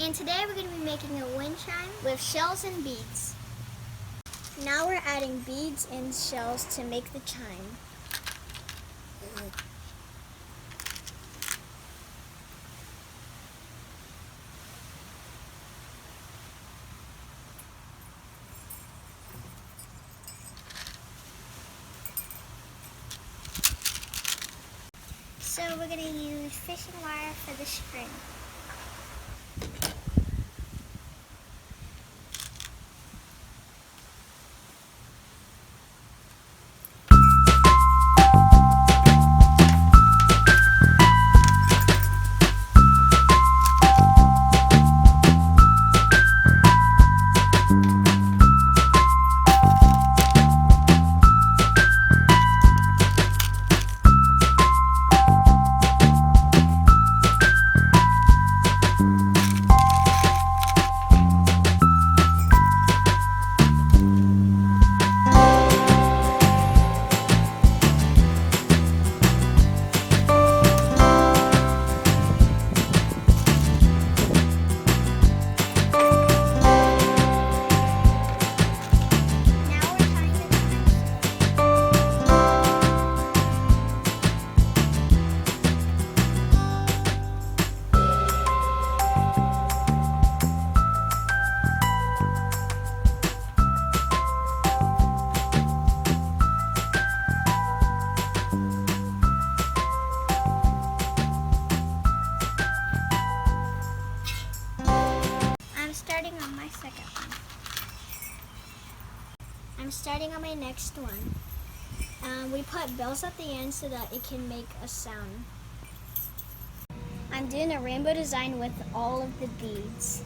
And today we're going to be making a wind chime with shells and beads. Now we're adding beads and shells to make the chime. So we're going to use fishing wire for the string. I'm starting on my next one. We put bells at the end so that it can make a sound. I'm doing a rainbow design with all of the beads.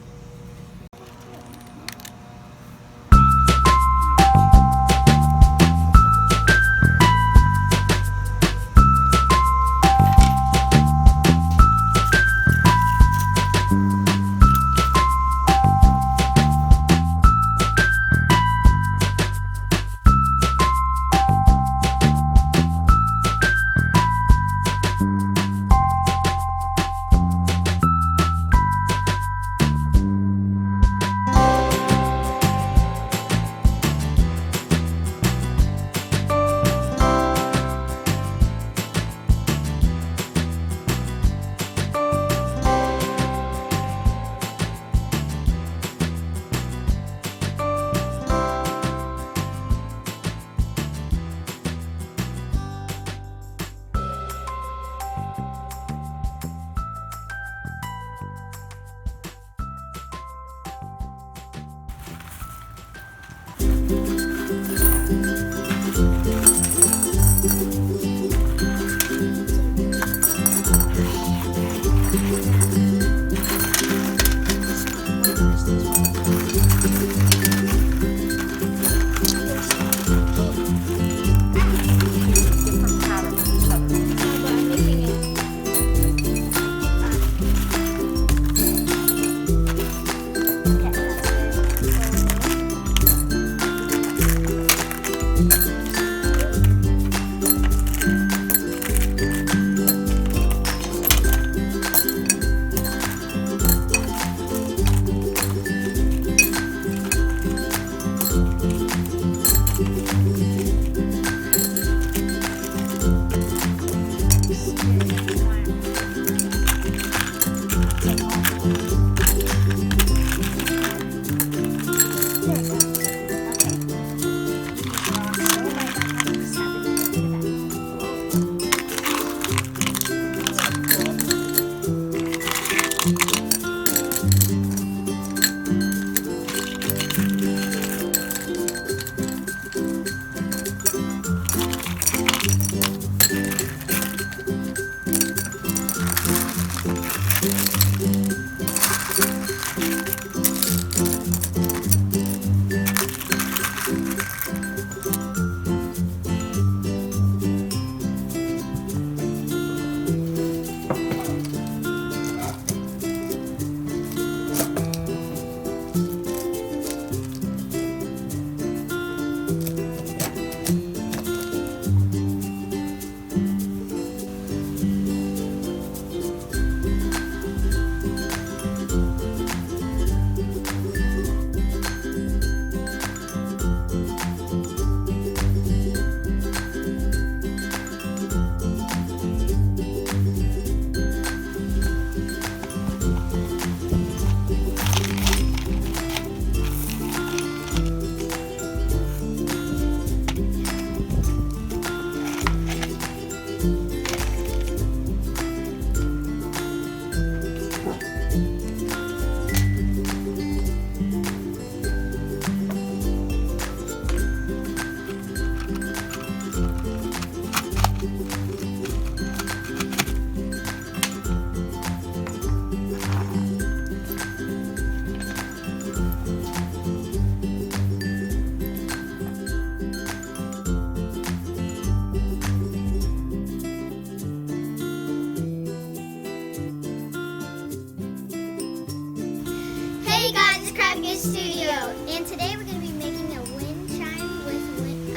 And today we're going to be making a wind chime with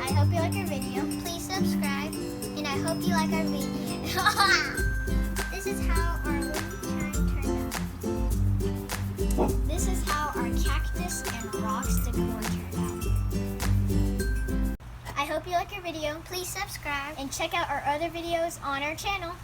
I hope you like our video. Please subscribe, and I hope you like our video. This is how our wind chime turned out. This is how our cactus and rocks decor turned out. I hope you like our video. Please subscribe and check out our other videos on our channel.